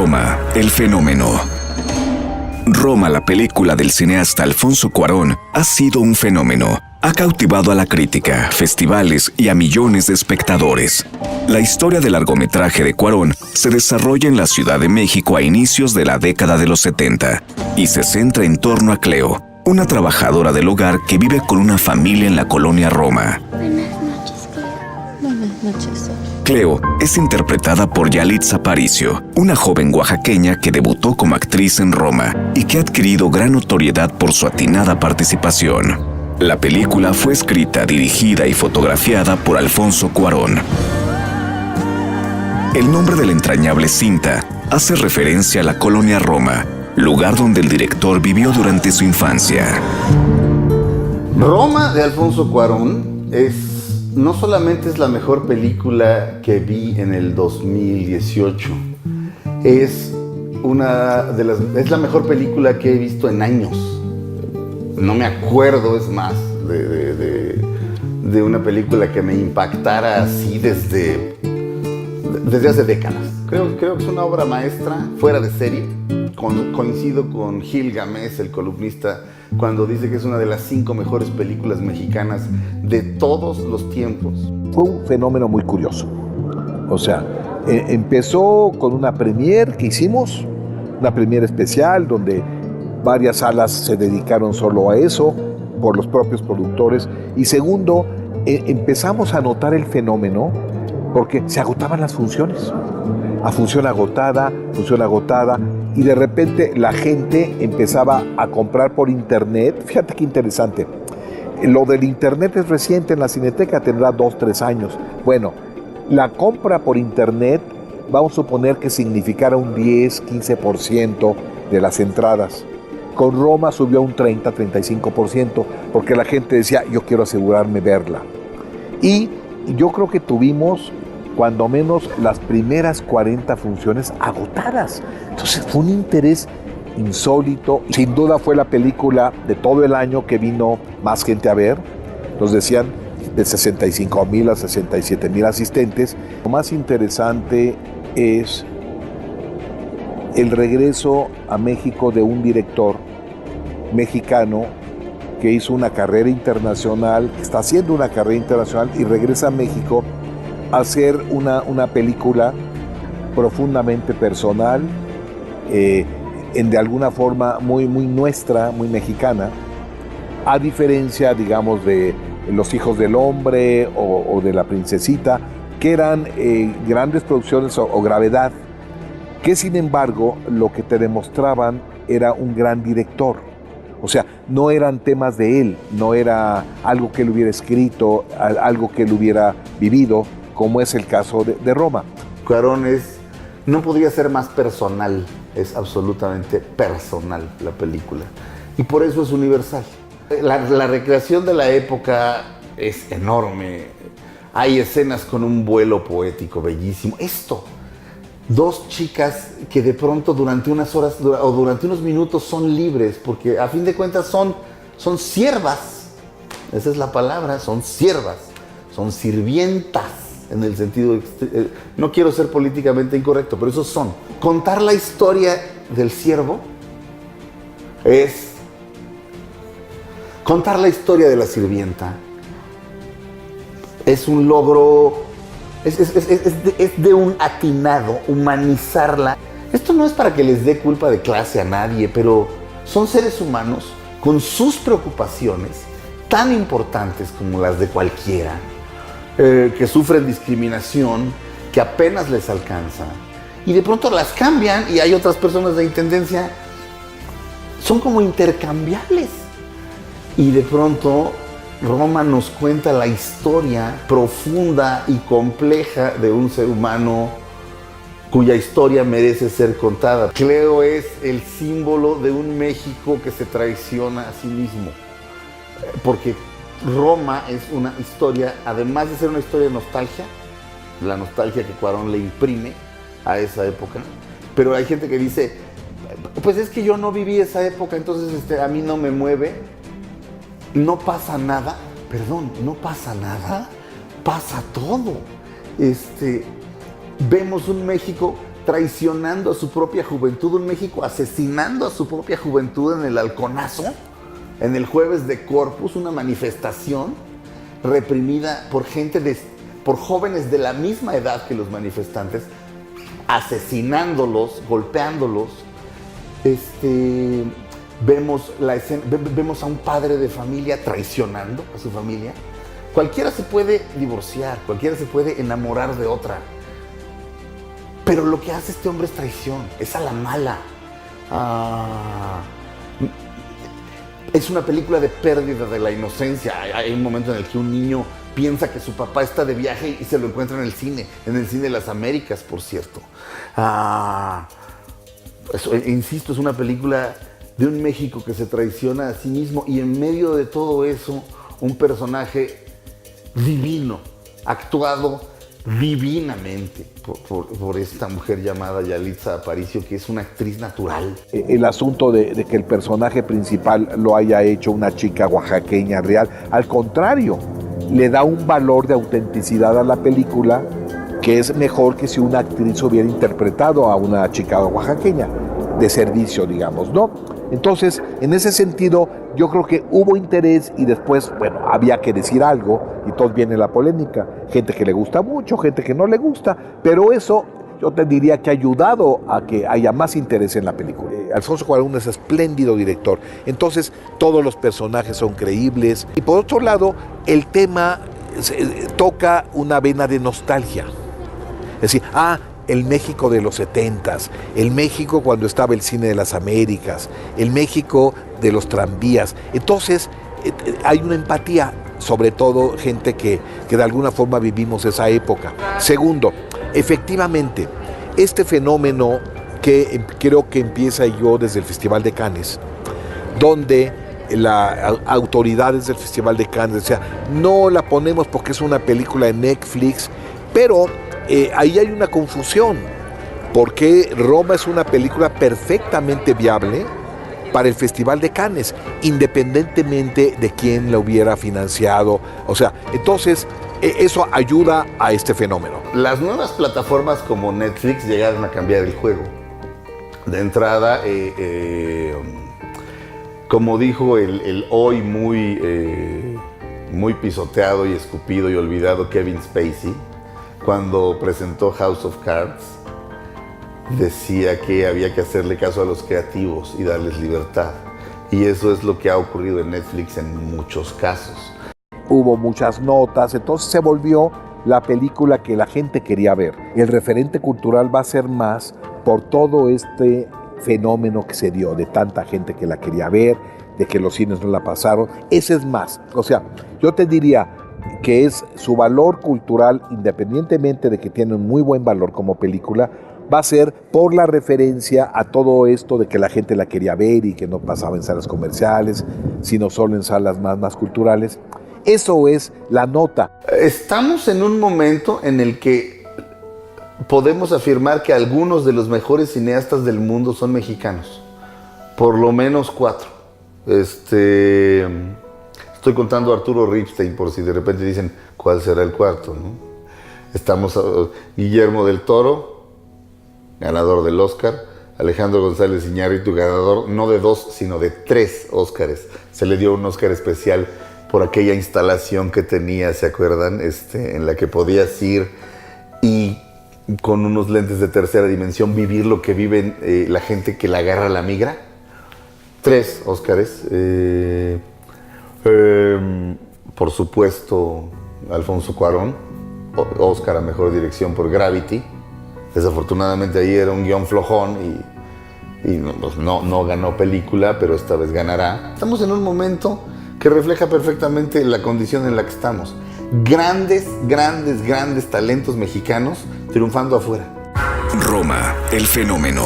Roma, el fenómeno. Roma, la película del cineasta Alfonso Cuarón, ha sido un fenómeno. Ha cautivado a la crítica, festivales y a millones de espectadores. La historia del largometraje de Cuarón se desarrolla en la Ciudad de México a inicios de la década de los 70 y se centra en torno a Cleo, una trabajadora del hogar que vive con una familia en la colonia Roma. Buenas noches, Cleo. Buenas noches. Cleo es interpretada por Yalitza Aparicio, una joven oaxaqueña que debutó como actriz en Roma y que ha adquirido gran notoriedad por su atinada participación. La película fue escrita, dirigida y fotografiada por Alfonso Cuarón. El nombre de la entrañable cinta hace referencia a la colonia Roma, lugar donde el director vivió durante su infancia. Roma de Alfonso Cuarón no solamente es la mejor película que vi en el 2018, es la mejor película que he visto en años. No me acuerdo, es más, de una película que me impactara así desde hace décadas. Creo que es una obra maestra, fuera de serie. Coincido con Gil Gámez, el columnista, cuando dice que es una de las 5 mejores películas mexicanas de todos los tiempos. Fue un fenómeno muy curioso. O sea, empezó con una premiere que hicimos, una premiere especial donde varias salas se dedicaron solo a eso, por los propios productores. Y segundo, empezamos a notar el fenómeno porque se agotaban las funciones. A función agotada, y de repente la gente empezaba a comprar por internet. Fíjate qué interesante. Lo del internet es reciente en la Cineteca, tendrá 2-3 años. Bueno, la compra por internet, vamos a suponer que significara un 10-15% de las entradas. Con Roma subió un 30-35%, porque la gente decía, yo quiero asegurarme verla. Y yo creo que tuvimos, cuando menos, las primeras 40 funciones agotadas. Entonces fue un interés insólito. Sin duda fue la película de todo el año que vino más gente a ver. Nos decían de 65,000 a 67,000 asistentes. Lo más interesante es el regreso a México de un director mexicano que hizo una carrera internacional, está haciendo una carrera internacional y regresa a México a hacer una película profundamente personal, de alguna forma muy nuestra, muy mexicana, a diferencia, digamos, de Los Hijos del Hombre o de La Princesita, que eran grandes producciones o Gravedad, que sin embargo lo que te demostraban era un gran director. O sea, no eran temas de él, no era algo que él hubiera escrito, algo que él hubiera vivido, como es el caso de Roma. Cuarón no podría ser más personal, es absolutamente personal la película. Y por eso es universal. La recreación de la época es enorme. Hay escenas con un vuelo poético bellísimo. Dos chicas que de pronto durante unas horas o durante unos minutos son libres, porque a fin de cuentas son siervas. Esa es la palabra, son siervas, son sirvientas en el sentido, no quiero ser políticamente incorrecto, pero eso son. Contar la historia del siervo es contar la historia de la sirvienta. Es un logro. Es de un atinado humanizarla. Esto no es para que les dé culpa de clase a nadie, pero son seres humanos con sus preocupaciones tan importantes como las de cualquiera, que sufren discriminación, que apenas les alcanza, y de pronto las cambian y hay otras personas de intendencia, son como intercambiables. Y de pronto Roma nos cuenta la historia profunda y compleja de un ser humano cuya historia merece ser contada. Cleo es el símbolo de un México que se traiciona a sí mismo, porque Roma es una historia, además de ser una historia de nostalgia, la nostalgia que Cuarón le imprime a esa época, pero hay gente que dice, pues es que yo no viví esa época, entonces a mí no me mueve. No pasa nada, perdón, no pasa nada, pasa todo. Vemos un México traicionando a su propia juventud, un México asesinando a su propia juventud en el Halconazo, en el Jueves de Corpus, una manifestación reprimida por por jóvenes de la misma edad que los manifestantes, asesinándolos, golpeándolos. Vemos la escena, vemos a un padre de familia traicionando a su familia. Cualquiera se puede divorciar, cualquiera se puede enamorar de otra. Pero lo que hace este hombre es traición, es a la mala. Es una película de pérdida de la inocencia. Hay un momento en el que un niño piensa que su papá está de viaje y se lo encuentra en el cine de las Américas, por cierto. Insisto, es una película de un México que se traiciona a sí mismo, y en medio de todo eso, un personaje divino, actuado divinamente por esta mujer llamada Yalitza Aparicio, que es una actriz natural. El asunto de que el personaje principal lo haya hecho una chica oaxaqueña real, al contrario, le da un valor de autenticidad a la película que es mejor que si una actriz hubiera interpretado a una chica oaxaqueña de servicio, digamos, ¿no? Entonces, en ese sentido, yo creo que hubo interés y después, bueno, había que decir algo y entonces viene la polémica. Gente que le gusta mucho, gente que no le gusta, pero eso yo te diría que ha ayudado a que haya más interés en la película. Alfonso Cuarón es espléndido director, entonces todos los personajes son creíbles. Y por otro lado, el tema toca una vena de nostalgia. Es decir, el México de los 70s, el México cuando estaba el cine de las Américas, el México de los tranvías. Entonces, hay una empatía, sobre todo gente que de alguna forma vivimos esa época. Segundo, efectivamente, este fenómeno que creo que empieza yo desde el Festival de Cannes, donde las autoridades del Festival de Cannes decían, no la ponemos porque es una película de Netflix, pero ahí hay una confusión, porque Roma es una película perfectamente viable para el Festival de Cannes, independientemente de quién la hubiera financiado. O sea, entonces eso ayuda a este fenómeno. Las nuevas plataformas como Netflix llegaron a cambiar el juego. De entrada, como dijo el hoy muy pisoteado y escupido y olvidado Kevin Spacey, cuando presentó House of Cards, decía que había que hacerle caso a los creativos y darles libertad. Y eso es lo que ha ocurrido en Netflix en muchos casos. Hubo muchas notas, entonces se volvió la película que la gente quería ver. El referente cultural va a ser más por todo este fenómeno que se dio, de tanta gente que la quería ver, de que los cines no la pasaron. Ese es más. O sea, yo te diría que es su valor cultural, independientemente de que tiene un muy buen valor como película, va a ser por la referencia a todo esto de que la gente la quería ver y que no pasaba en salas comerciales, sino solo en salas más culturales. Eso es la nota. Estamos en un momento en el que podemos afirmar que algunos de los mejores cineastas del mundo son mexicanos. Por lo menos 4. Estoy contando a Arturo Ripstein por si de repente dicen cuál será el cuarto, ¿no? Estamos Guillermo del Toro, ganador del Oscar, Alejandro González Iñárritu, ganador no de 2, sino de 3 Óscares. Se le dio un Óscar especial por aquella instalación que tenía, ¿se acuerdan? En la que podías ir y con unos lentes de tercera dimensión vivir lo que viven la gente que la agarra la migra. 3 Óscares. Por supuesto, Alfonso Cuarón, Óscar a Mejor Dirección por Gravity. Desafortunadamente ahí era un guión flojón y no ganó película, pero esta vez ganará. Estamos en un momento que refleja perfectamente la condición en la que estamos. Grandes talentos mexicanos triunfando afuera. Roma, el fenómeno.